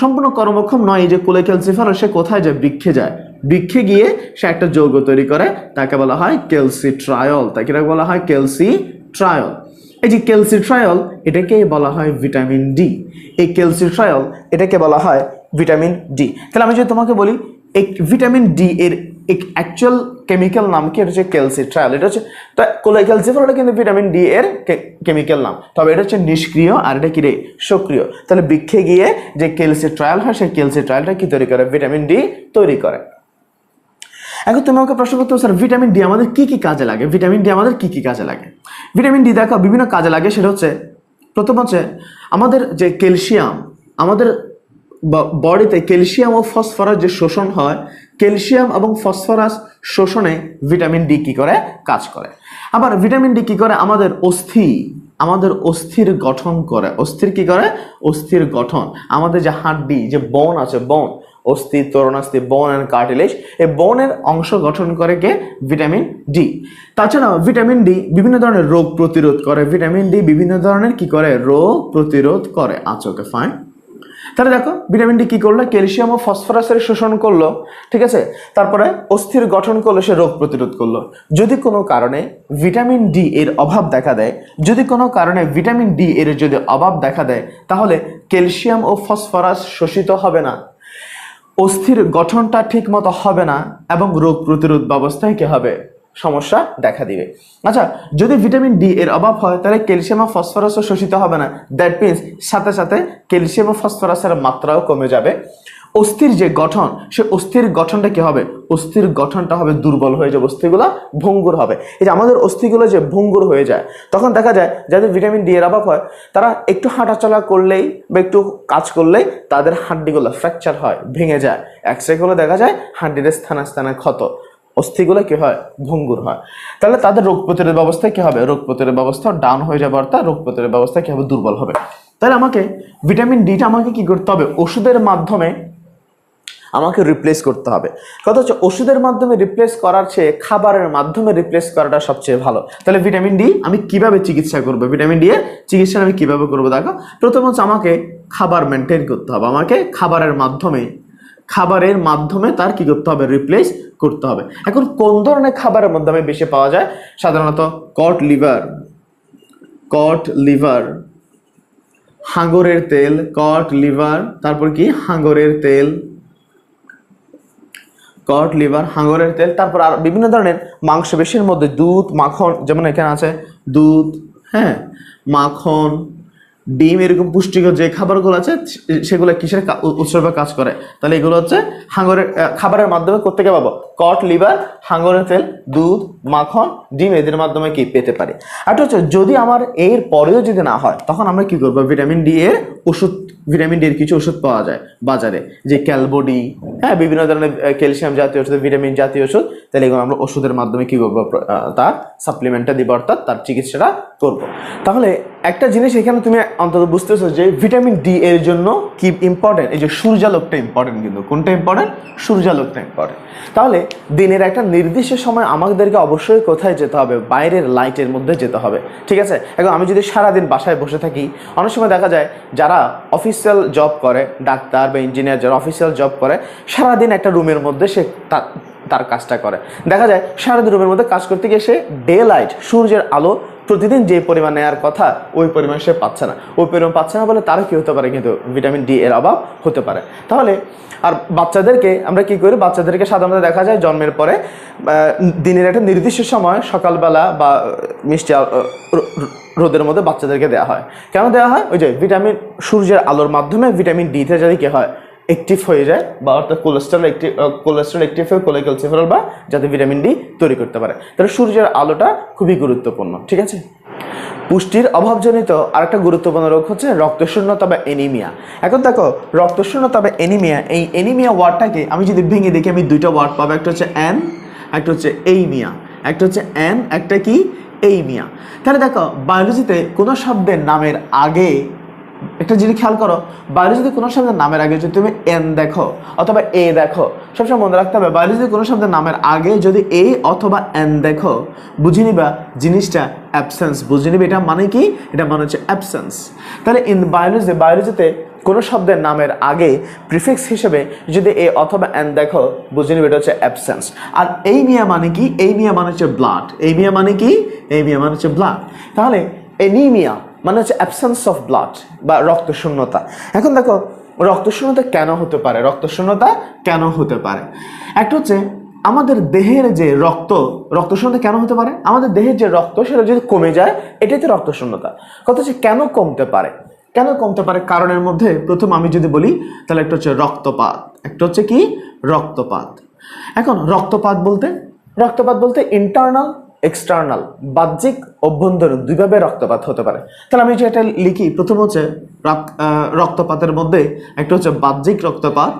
সম্পূর্ণ কর্মক্ষম নয় এই যে কোলেক্যালসিফেরল, সে কোথায় যায়? বৃক্ষে যায়। বৃক্ষে গিয়ে সে একটা যৌগ তৈরি করে, তাকে বলা হয় ক্যালসিট্রায়ল। তাকে বলা হয় ক্যালসিট্রায়ল। এই যে ক্যালসিট্রায়ল, এটাকে বলা হয় ভিটামিন ডি। এই ক্যালসিট্রায়ল, এটাকে বলা হয় ভিটামিন ডি। তাহলে আমি যদি তোমাকে বলি এই ভিটামিন ডি এর অ্যাকচুয়াল কেমিক্যাল নাম কি? এটা হচ্ছে ক্যালসিট্রায়ল। এটা হচ্ছে, কোলেক্যালসিফেরল কিন্তু ভিটামিন ডি এর কেমিক্যাল নাম, তবে এটা হচ্ছে নিষ্ক্রিয় আর এটা কি রে? সক্রিয়। তাহলে বৃক্ষে গিয়ে যে ক্যালসিট্রায়ল হয়, সেই ক্যালসিট্রায়লটা কি তৈরি করে? ভিটামিন ডি তৈরি করে। এখন তুমি আমাকে প্রশ্ন করতে, স্যার ভিটামিন ডি আমাদের কি কি কাজে লাগে? ভিটামিন ডি আমাদের কি কি কাজে লাগে? ভিটামিন ডি দেখো বিভিন্ন কাজে লাগে। সেটা হচ্ছে, প্রথম হচ্ছে আমাদের যে ক্যালসিয়াম, আমাদের বডিতে ক্যালসিয়াম ও ফসফরাস যে শোষণ হয়, ক্যালসিয়াম এবং ফসফরাস শোষণে ভিটামিন ডি কি করে? কাজ করে। আবার ভিটামিন ডি কি করে? আমাদের অস্থির গঠন করে। অস্থির কি করে? অস্থির গঠন। আমাদের যে হাড্ডি, যে বোন আছে, বোন, অস্থি, তরুণাস্থি, বোন অ্যান্ড কার্টিলেজ, এই বোনের অংশ গঠন করে কে? Vitamin D. তাছাড়াও ভিটামিন ডি বিভিন্ন ধরনের রোগ প্রতিরোধ করে। ভিটামিন ডি বিভিন্ন ধরনের কি করে? রোগ প্রতিরোধ করে। আচ্ছা, ওকে, ফাইন। তাহলে দেখো ভিটামিন ডি কি করলো? ক্যালসিয়াম ও ফসফরাসের শোষণ করলো, ঠিক আছে, তারপরে অস্থির গঠন করলো, সে রোগ প্রতিরোধ করলো। যদি কোনো কারণে ভিটামিন ডি এর অভাব দেখা দেয়, তাহলে ক্যালসিয়াম ও ফসফরাস শোষিত হবে না, অস্থির গঠনটা ঠিক মতো হবে না, এবং রোগ প্রতিরোধ ব্যবস্থায় কি হবে? সমস্যা দেখা দিবে। আচ্ছা, যদি ভিটামিন ডি এর অভাব হয় তাহলে ক্যালসিয়াম ও ফসফরাসও শোষিত হবে না। দ্যাট মিনস সাথে সাথে ক্যালসিয়াম ও ফসফরাসের মাত্রাও কমে যাবে। অস্থির যে গঠন, সে অস্থির গঠনটা কি হবে? অস্থির গঠনটা হবে দুর্বল হয়ে যাবে, অস্থিগুলো ভঙ্গুর হবে। এই যে আমাদের অস্থিগুলো যে ভঙ্গুর হয়ে যায়, তখন দেখা যায় যাদের ভিটামিন ডি এর অভাব হয়, তারা একটু হাঁটাচলা করলেই বা একটু কাজ করলেই তাদের হাড্ডিগুলো ফ্র্যাকচার হয়, ভেঙে যায়। এক্সরে গুলো দেখা যায় হাড্ডির স্থানে স্থানে ক্ষত, অস্থিগুলো কি হয়? ভঙ্গুর হয়। তাহলে তাদের রোগ প্রতিরোধ ব্যবস্থায় কি হবে? রোগ প্রতিরোধ ব্যবস্থা ডাউন হয়ে যাবে, অর্থাৎ রোগ প্রতিরোধ ব্যবস্থা কি হবে? দুর্বল হবে। তাহলে আমাকে ভিটামিন ডিটা আমাকে কি করতে হবে? ওষুধের মাধ্যমে আমাকে রিপ্লেস করতে হবে। কথা হচ্ছে, ওষুধের মাধ্যমে রিপ্লেস করার চেয়ে খাবারের মাধ্যমে রিপ্লেস করাটা সবচেয়ে ভালো। তাহলে ভিটামিন ডি আমি কিভাবে চিকিৎসা করবো? ভিটামিন ডি এর চিকিৎসা আমি কিভাবে করবো? দেখো, প্রথম হচ্ছে আমাকে খাবার মেনটেন করতে হবে। আমাকে খাবারের মাধ্যমে তার কি করতে হবে? রিপ্লেস করতে হবে। এখন কোন ধরনের খাবারের মাধ্যমে বেশি পাওয়া যায়? সাধারণত কড লিভার, হাঙরের তেল, কড লিভার, তারপর কি? হাঙরের তেল, কড লিভার, হাঙরের তেল, তারপর আর বিভিন্ন ধরনের মাংসপেশির মধ্যে দুধ, মাখন, যেমন এখানে আছে দুধ, হ্যাঁ, মাখন, ডিম, এরকম পুষ্টিকর যে খাবারগুলো আছে সেগুলো কিসের উৎস হিসেবে কাজ করে? তাহলে এগুলো হচ্ছে হাঙরের খাবারের মাধ্যমে কোত্থেকে পাবো? কড লিভার, হাঙরের তেল, দুধ, মাখন, ডিম, এদের মাধ্যমে কি পেতে পারি। আর হচ্ছে যদি আমার এর পরেও যদি না হয়, তখন আমরা কি করবো? ভিটামিন ডি এর ওষুধ ভিটামিন ডি এর কিছু ওষুধ পাওয়া যায় বাজারে, যে ক্যালবোডি, হ্যাঁ, বিভিন্ন ধরনের ক্যালসিয়াম জাতীয় ওষুধ, ভিটামিন জাতীয় ওষুধ। তাহলে এগুলো আমরা ওষুধের মাধ্যমে কি করবো, তার সাপ্লিমেন্টটা দিব, অর্থাৎ তার চিকিৎসাটা করবো। তাহলে একটা জিনিস এখানে তুমি অন্তত বুঝতেছো যে ভিটামিন ডি এর জন্য কি ইম্পর্টেন্ট, এই যে সূর্যালোকটা ইম্পর্টেন্ট। কিন্তু কোনটা ইম্পর্টেন্ট? সূর্যালোকটা ইম্পর্টেন্ট। তাহলে দিনের একটা নির্দিষ্ট সময় আমাদেরকে অবশ্যই কোথায় যেতে হবে? বাইরের লাইটের মধ্যে যেতে হবে, ঠিক আছে? এখন আমি যদি সারাদিন বাসায় বসে থাকি, অনেক সময় দেখা যায় যারা অফিসিয়াল জব করে, ডাক্তার বা ইঞ্জিনিয়ার যারা অফিসিয়াল জব করে, সারাদিন একটা রুমের মধ্যে সে তার কাজটা করে। দেখা যায় সারাদিন রুমের মধ্যে কাজ করতে গিয়ে সে ডে লাইট, সূর্যের আলো প্রতিদিন যে পরিমাণ নেওয়ার কথা ওই পরিমাণ সে পাচ্ছে না। ওই পরিমাণ পাচ্ছে না বলে তারও কি হতে পারে? কিন্তু ভিটামিন ডি এর অভাব হতে পারে। তাহলে আর বাচ্চাদেরকে আমরা কি করি? বাচ্চাদেরকে সাধারণত দেখা যায় জন্মের পরে দিনের একটা নির্দিষ্ট সময় সকালবেলা বা মিষ্টি রোদের মধ্যে বাচ্চাদেরকে দেওয়া হয়। কেন দেওয়া হয়? ওই যে ভিটামিন, সূর্যের আলোর মাধ্যমে ভিটামিন ডিতে যদি কি হয়, অ্যাক্টিভ হয়ে যায়, বা অর্থাৎ কোলেস্ট্রল অ্যাক্টিভ হয়ে কোলেক্যালসিফেরল, বা যাতে ভিটামিন ডি তৈরি করতে পারে। তাহলে সূর্যের আলোটা খুবই গুরুত্বপূর্ণ, ঠিক আছে? পুষ্টির অভাবজনিত আরেকটা গুরুত্বপূর্ণ রোগ হচ্ছে রক্তশূন্যতা বা এনিমিয়া। এখন দেখো, রক্তশূন্যতা বা এনিমিয়া, এই এনিমিয়া ওয়ার্ডটাকে আমি যদি ভেঙে দেখি, আমি দুইটা ওয়ার্ড পাবো, একটা হচ্ছে অ্যান, একটা হচ্ছে এইমিয়া। একটা হচ্ছে অ্যান, একটা কি এইমিয়া। তাহলে দেখো, বায়োলজিতে কোনো শব্দের নামের আগে একটা জিনিস খেয়াল করো, বায়োলজিতে কোনো শব্দের নামের আগে যদি তুমি এন দেখো অথবা এ দেখো, সবসময় মনে রাখতে হবে বায়োলজিতে কোনো শব্দের নামের আগে যদি এ অথবা এন দেখো, বুঝে নিবা জিনিসটা অ্যাবসেন্স। বুঝে নিবে এটা মানে কি? এটা মানে হচ্ছে অ্যাবসেন্স। তাহলে বায়োলজিতে কোনো শব্দের নামের আগে প্রিফিক্স হিসেবে যদি এ অথবা এন দেখো, বুঝে নিবে এটা হচ্ছে অ্যাবসেন্স। আর এই মিয়া মানে কি? এই মিয়া মানে হচ্ছে ব্লাড। এই মিয়া মানে কি? এই মিয়া মানে হচ্ছে ব্লাড। তাহলে এনিমিয়া মানে হচ্ছে অ্যাবসেন্স অফ ব্লাড বা রক্তশূন্যতা। এখন দেখো, রক্তশূন্যতা কেন হতে পারে? রক্তশূন্যতা কেন হতে পারে? একটা হচ্ছে আমাদের দেহের যে রক্তশূন্যতা কেন হতে পারে? আমাদের দেহের যে রক্ত সেটা যদি কমে যায়, এটাই তো রক্তশূন্যতা। কথা হচ্ছে কেন কমতে পারে? কেন কমতে পারে কারণের মধ্যে প্রথম আমি যদি বলি, তাহলে একটা হচ্ছে রক্তপাত, একটা হচ্ছে কি রক্তপাত। এখন রক্তপাত বলতে ইন্টারনাল, এক্সটার্নাল, বাহ্যিক, অভ্যন্তরীণ দুইভাবে রক্তপাত হতে পারে। তাহলে আমি যেটা লিখি, প্রথম হচ্ছে রক্তপাতের মধ্যে একটা হচ্ছে বাহ্যিক রক্তপাত,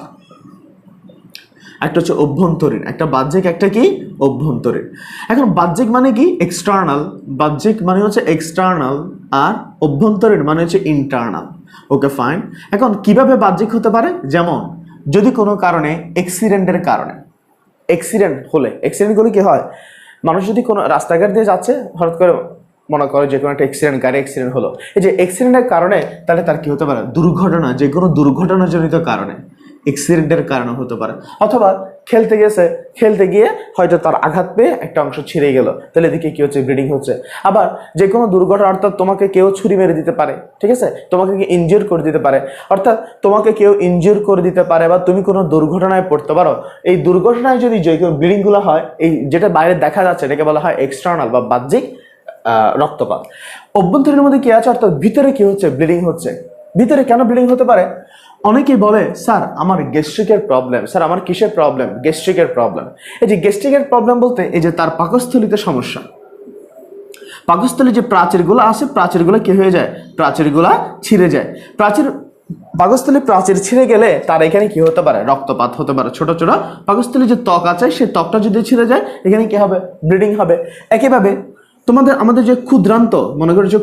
একটা হচ্ছে অভ্যন্তরীণ। একটা বাহ্যিক, একটা কি অভ্যন্তরীণ। এখন বাহ্যিক মানে কি? এক্সটার্নাল। বাহ্যিক মানে হচ্ছে এক্সটার্নাল, আর অভ্যন্তরীণ মানে হচ্ছে ইন্টারনাল। ওকে, ফাইন। এখন কিভাবে বাহ্যিক হতে পারে? যেমন যদি কোনো কারণে অ্যাক্সিডেন্টের কারণে, অ্যাক্সিডেন্ট করলে কি হয়? মানুষ যদি কোনো রাস্তাঘাট দিয়ে যাচ্ছে, হঠাৎ করে মনে করে যে কোনো একটা গাড়ি অ্যাক্সিডেন্ট হলো, এই যে অ্যাক্সিডেন্টের কারণে, তাহলে তার কি হতে পারে? দুর্ঘটনা, যে কোনো দুর্ঘটনাজনিত কারণে, অ্যাক্সিডেন্টের কারণে হতে পারে। অথবা খেলতে গিয়ে হয়তো তার আঘাত পেয়ে একটা অংশ ছিঁড়ে গেল, তাহলে এদিকে কি হচ্ছে? ব্লিডিং হচ্ছে। আবার যে কোনো দুর্ঘটনা, অর্থাৎ তোমাকে কেউ ছুরি মেরে দিতে পারে, ঠিক আছে? তোমাকে কি ইনজিওর করে দিতে পারে, অর্থাৎ তোমাকে কেউ ইনজিওর করে দিতে পারে, বা তুমি কোনো দুর্ঘটনায় পড়তে পারো। এই দুর্ঘটনায় যদি যে কোনো ব্লিডিংগুলো হয়, এই যেটা বাইরে দেখা যাচ্ছে, এটাকে বলা হয় এক্সটার্নাল বা বাহ্যিক রক্তপাত। অভ্যন্তরীণের মধ্যে কি আছে? অর্থাৎ ভিতরে কি হচ্ছে? ব্লিডিং হচ্ছে। ভিতরে কেন ব্লিডিং হতে পারে? অনেকেই বলে, স্যার আমার গ্যাস্ট্রিকের প্রবলেম। স্যার আমার কিসের প্রবলেম? গ্যাস্ট্রিকের প্রবলেম। এই যে গ্যাস্ট্রিকের প্রবলেম বলতে, এই যে তার পাকস্থলীতে সমস্যা। পাকস্থলী যে প্রাচীরগুলো আছে, প্রাচীরগুলো কি হয়ে যায়? প্রাচীরগুলা ছিঁড়ে যায়। পাকস্থলী প্রাচীর ছিঁড়ে গেলে তার এখানে কি হতে পারে? রক্তপাত হতে পারে। ছোট ছোট পাকস্থলী যে ত্বক আছে, সেই ত্বকটা যদি ছিঁড়ে যায়, এখানে কি হবে? ব্লিডিং হবে। একইভাবে আমাদের যে ক্ষুদ্রান্ত, মনে করো যে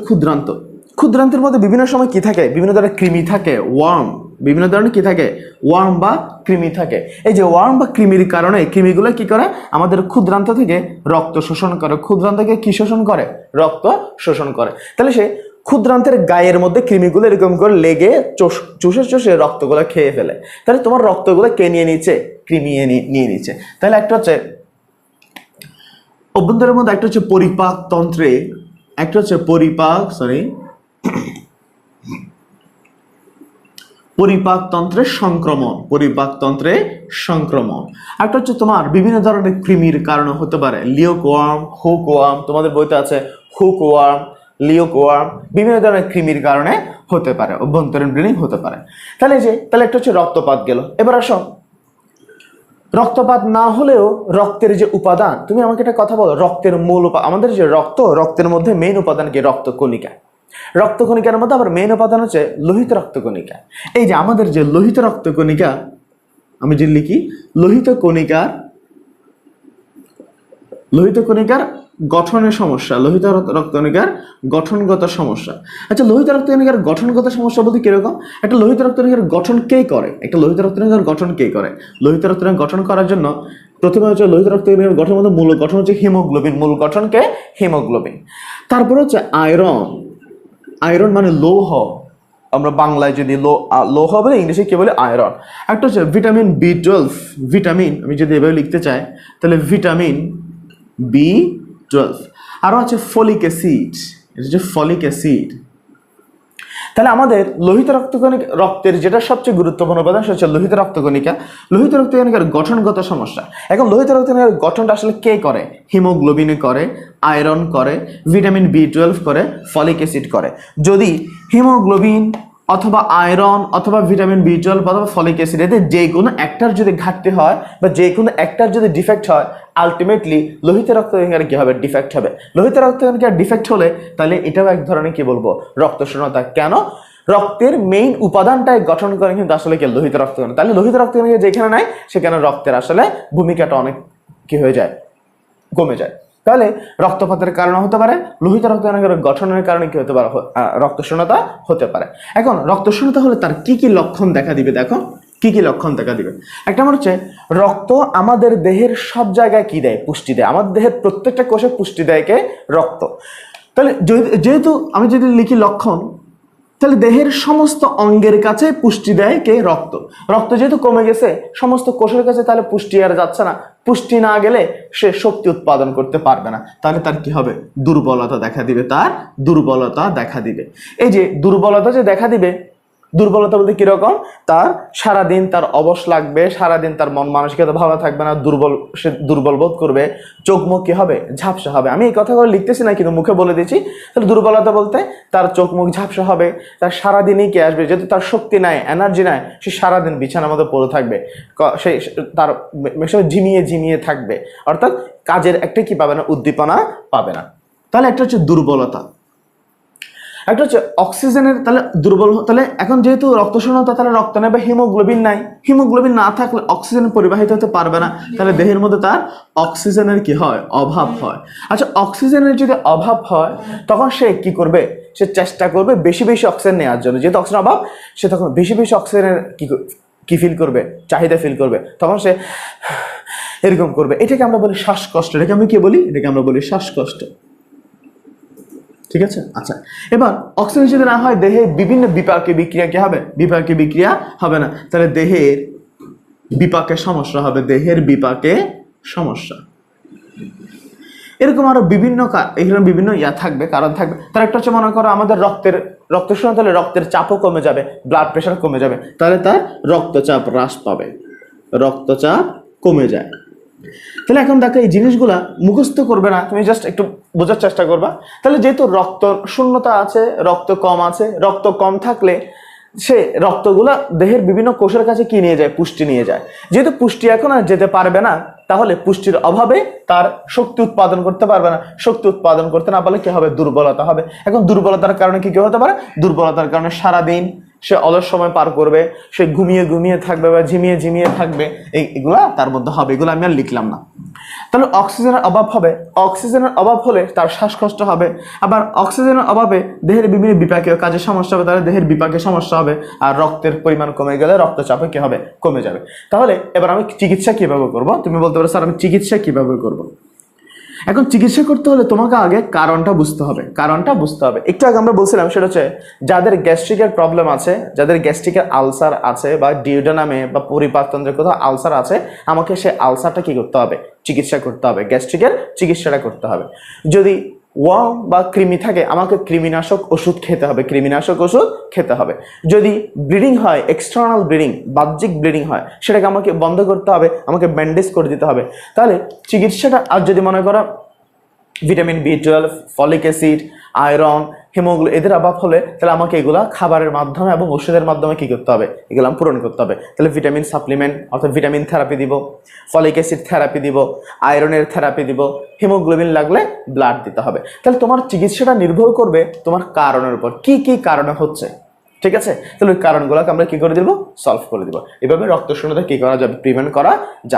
ক্ষুদ্রান্তের মধ্যে বিভিন্ন সময় কি থাকে? বিভিন্ন ধরনের কৃমি থাকে, ওয়ার্ম, বিভিন্ন ধরনের কি থাকে? ওয়ার্ম বা কৃমি থাকে। এই যে ওয়ার্ম বা কৃমির কারণে, কৃমিগুলো কি করে? আমাদের ক্ষুদ্রান্ত থেকে রক্ত শোষণ করে। ক্ষুদ্রান্ত থেকে কি শোষণ করে? রক্ত শোষণ করে। তাহলে সে ক্ষুদ্রান্তের গায়ের মধ্যে কৃমিগুলো এরকম করে লেগে চুষে রক্তগুলো খেয়ে ফেলে। তাহলে তোমার রক্তগুলো কে নিয়ে নিচ্ছে? কৃমি নিয়ে নিচ্ছে। তাহলে একটা হচ্ছে অভ্যন্তরের মধ্যে, একটা হচ্ছে পরিপাকতন্ত্রে, একটা হচ্ছে পরিপাকতন্ত্রের সংক্রমণ। একটা হচ্ছে তোমার বিভিন্ন ধরনের কৃমির কারণে হতে পারে। লিওকওয়ার্ম, হুকওয়ার্ম, তোমাদের বইতে আছে হুকওয়ার্ম, লিওকওয়ার্ম, বিভিন্ন ধরনের কৃমির কারণে হতে পারে, অভ্যন্তরীণ ব্লিডিং হতে পারে। তাহলে একটা হচ্ছে রক্তপাত গেল। এবার আসো, রক্তপাত না হলেও রক্তের যে উপাদান, তুমি আমাকে একটা কথা বলো, রক্তের মূল আমাদের যে রক্তের মধ্যে মেইন উপাদান কি? রক্তকণিকা। রক্তকণিকার মধ্যে আবার মেইন উপাদান হচ্ছে লোহিত রক্তকণিকা। এই যে আমাদের যে লোহিত রক্তকণিকা, আমি যে লিখি লোহিত কণিকার গঠনের সমস্যা, লোহিত রক্তকণিকার গঠনগত সমস্যা। আচ্ছা, লোহিত রক্তকণিকার গঠনগত সমস্যা বলতে কিরকম? একটা লোহিত রক্তকণিকার গঠন কে করে? লোহিত রক্তকণিকার গঠন করার জন্য প্রথমে হচ্ছে লোহিত রক্তকণিকার গঠনের মধ্যে মূল গঠন হচ্ছে হিমোগ্লোবিন, মূল গঠনকে হিমোগ্লোবিন। তারপরে হচ্ছে আয়রন মানে লৌহ, আমরা বাংলায় যদি লৌহ বলে, ইংলিশে কি বলে? আয়রন। একটা হচ্ছে ভিটামিন B12, ভিটামিন আমি যদি এভাবে লিখতে চাই তাহলে ভিটামিন B12। আরও আছে ফলিক অ্যাসিড, এটা হচ্ছে ফলিক অ্যাসিড। তাহলে আমাদের লোহিত রক্তকণিকা, রক্তের যেটা সবচেয়ে গুরুত্বপূর্ণ উপাদান সেটা হচ্ছে লোহিত রক্তকণিকা। লোহিত রক্তকণিকার গঠনগত সমস্যা। এখন লোহিত রক্তকণিকার গঠনটা আসলে কে করে? হিমোগ্লোবিনে করে, আয়রন করে, ভিটামিন B12 করে, ফলিক অ্যাসিড করে। যদি হিমোগ্লোবিন অথবা আয়রন অথবা ভিটামিন B12 অথবা ফলিক অ্যাসিড, এতে যে কোনো একটার যদি ঘাটতি হয় বা যে কোনো একটার যদি ডিফেক্ট হয়, আলটিমেটলি লোহিত রক্তকণিকার কি হবে? ডিফেক্ট হবে। লোহিত রক্তকণিকার ডিফেক্ট হলে তাহলে এটাও এক ধরনের কি বলবো? রক্তশূন্যতা। কেন? রক্তের মেইন উপাদানটাই গঠন করে কিন্তু আসলে কি? লোহিত রক্তকণিকা। তাহলে লোহিত রক্তকণিকা যেখানে নাই সেখানে রক্তের আসলে ভূমিকাটা অনেক কি হয়ে যায়? কমে যায়। তাহলে রক্তপাতের কারণে হতে পারে, লোহিত রক্তকণিকার গঠনের কারণে কি হতে পারে? রক্তশূন্যতা হতে পারে। এখন রক্তশূন্যতা হলে তার কি কি লক্ষণ দেখা দিবে? দেখো কি কি লক্ষণ দেখা দিবে। একটা আমার হচ্ছে রক্ত আমাদের দেহের সব জায়গায় কি দেয়? পুষ্টি দেয়। আমাদের দেহের প্রত্যেকটা কোষে পুষ্টি দেয় কে? রক্ত। তাহলে যেহেতু আমি যদি লিখি লক্ষণ, তাহলে দেহের সমস্ত অঙ্গের কাছে পুষ্টি দেয় কে? রক্ত। রক্ত যেহেতু কমে গেছে সমস্ত কোষের কাছে, তাহলে পুষ্টি আর যাচ্ছে না। পুষ্টি না গেলে সে শক্তি উৎপাদন করতে পারবে না। তাহলে তার কি হবে? দুর্বলতা দেখা দিবে। এই যে দুর্বলতা যে দেখা দিবে, দুর্বলতা বলতে কিরকম? তার সারাদিন তার অবশ লাগবে, সারাদিন তার মন মানসিকতা ভালো থাকবে না, সে দুর্বল বোধ করবে, চোখ মুখ কি হবে? ঝাপসা হবে। আমি এই কথাগুলো লিখতেছি না কিন্তু মুখে বলে দিচ্ছি। তাহলে দুর্বলতা বলতে তার চোখ মুখ ঝাপসা হবে, তার সারাদিনই কি আসবে? যেহেতু তার শক্তি নাই, এনার্জি নাই, সে সারাদিন বিছানার মধ্যে পড়ে থাকবে, সে তার ঝিমিয়ে থাকবে, অর্থাৎ কাজের একটা কি পাবে না? উদ্দীপনা পাবে না। তাহলে একটা হচ্ছে দুর্বলতা। একটা হচ্ছে অক্সিজেনের তাহলে দুর্বল। তাহলে এখন যেহেতু রক্তশূন্যতা, তাহলে রক্ত নেবে, হিমোগ্লোবিন নাই, হিমোগ্লোবিন না থাকলে অক্সিজেন পরিবাহিত হতে পারবে না, তাহলে দেহের মধ্যে তার অক্সিজেনের কি হয়? অভাব হয়। আচ্ছা, অক্সিজেনের যদি অভাব হয় তখন সে কি করবে? সে চেষ্টা করবে বেশি বেশি অক্সিজেন নেওয়ার জন্য। যেহেতু অক্সিজেন অভাব, সে তখন বেশি বেশি অক্সিজেনের কি ফিল করবে? চাহিদা ফিল করবে। তখন সে এরকম করবে। এটাকে আমরা বলি শ্বাসকষ্ট। এটাকে আমি কি বলি? এটাকে আমরা বলি শ্বাসকষ্ট। ঠিক আছে। আচ্ছা, এবার অক্সিজেন যদি না হয় দেহে বিভিন্ন বিপাকীয় বিক্রিয়া কি হবে? বিপাকীয় বিক্রিয়া হবে না। তাহলে দেহের বিপাকে সমস্যা হবে, এরকম আরো বিভিন্ন এখানে বিভিন্ন থাকবে, কারণ থাকবে। তার একটা হচ্ছে মনে করো আমাদের রক্তশূন্যতা হলে রক্তের চাপও কমে যাবে, ব্লাড প্রেশার কমে যাবে, তাহলে তার রক্তচাপ হ্রাস পাবে, রক্তচাপ কমে যায়। তাহলে এখন দেখো এই জিনিসগুলা মুখস্থ করবে না, তুমি জাস্ট একটু বোঝার চেষ্টা করবা। তাহলে যেহেতু রক্ত শূন্যতা আছে, রক্ত কম আছে, রক্ত কম থাকলে সে রক্তগুলা দেহের বিভিন্ন কোষের কাছে কি নিয়ে যায়? পুষ্টি নিয়ে যায়। যেহেতু পুষ্টি এখন আর যেতে পারবে না, তাহলে পুষ্টির অভাবে তার শক্তি উৎপাদন করতে পারবে না। শক্তি উৎপাদন করতে না পারলে কি হবে? দুর্বলতা হবে। এখন দুর্বলতার কারণে কি হতে পারে? দুর্বলতার কারণে সারাদিন সে অলস সময় পার করবে, সে ঘুমিয়ে থাকবে বা ঝিমিয়ে থাকবে, এগুলা তার মধ্যে হবে। এগুলো আমি আর লিখলাম না। তাহলে অক্সিজেনের অভাব হবে, অক্সিজেনের অভাব হলে তার শ্বাসকষ্ট হবে। আবার অক্সিজেনের অভাবে দেহের বিভিন্ন বিপাকীয় কাজে সমস্যা হবে, তাহলে দেহের বিপাকে সমস্যা হবে। আর রক্তের পরিমাণ কমে গেলে রক্তচাপে কি হবে? কমে যাবে। তাহলে এবার আমি চিকিৎসা কিভাবে করব? তুমি বলতে পারো স্যার আমি চিকিৎসা কিভাবে করব? এখন চিকিৎসা করতে হলে তোমাকে আগে কারণটা বুঝতে হবে। একটু আগে আমরা বলছিলাম, সেটা হচ্ছে যাদের গ্যাস্ট্রিকের প্রবলেম আছে, যাদের গ্যাস্ট্রিকের আলসার আছে বা ডিওডেনামে বা পরিপাকতন্ত্রের কোথাও আলসার আছে, আমাকে সেই আলসারটা কি করতে হবে? চিকিৎসা করতে হবে, গ্যাস্ট্রিকের চিকিৎসাটা করতে হবে। যদি ওয়ার্ম বা কৃমি থাকে, আমাকে কৃমিনাশক ওষুধ খেতে হবে। যদি ব্লিডিং হয়, এক্সটার্নাল ব্লিডিং, বাহ্যিক ব্লিডিং হয়, সেটাকে আমাকে বন্ধ করতে হবে, আমাকে ব্যান্ডেজ করে দিতে হবে। তাহলে চিকিৎসাটা, আর যদি মনে করো vitamin B12, folic acid, iron, haemoglobin এদের অভাব হলে তাহলে আমাকে এগুলা খাবারের মাধ্যমে এবং ওষুধের মাধ্যমে কি করতে হবে, এগুলো পূরণ করতে হবে। তাহলে ভিটামিন সাপ্লিমেন্ট অর্থাৎ ভিটামিন থেরাপি দিব, ফলিক অ্যাসিড থেরাপি দিব, আয়রনের থেরাপি দিব, হিমোগ্লোবিন লাগলে ব্লাড দিতে হবে। তাহলে তোমার চিকিৎসাটা নির্ভর করবে তোমার কারণের উপর, কি কি কারণে হচ্ছে, ঠিক আছে? তাহলে ওই কারণগুলোকে আমরা কি করে দিব, সলভ করে দিব। এভাবে রক্ত শূন্যতা কি করা যাবে, প্রিভেন্ট করা যাবে।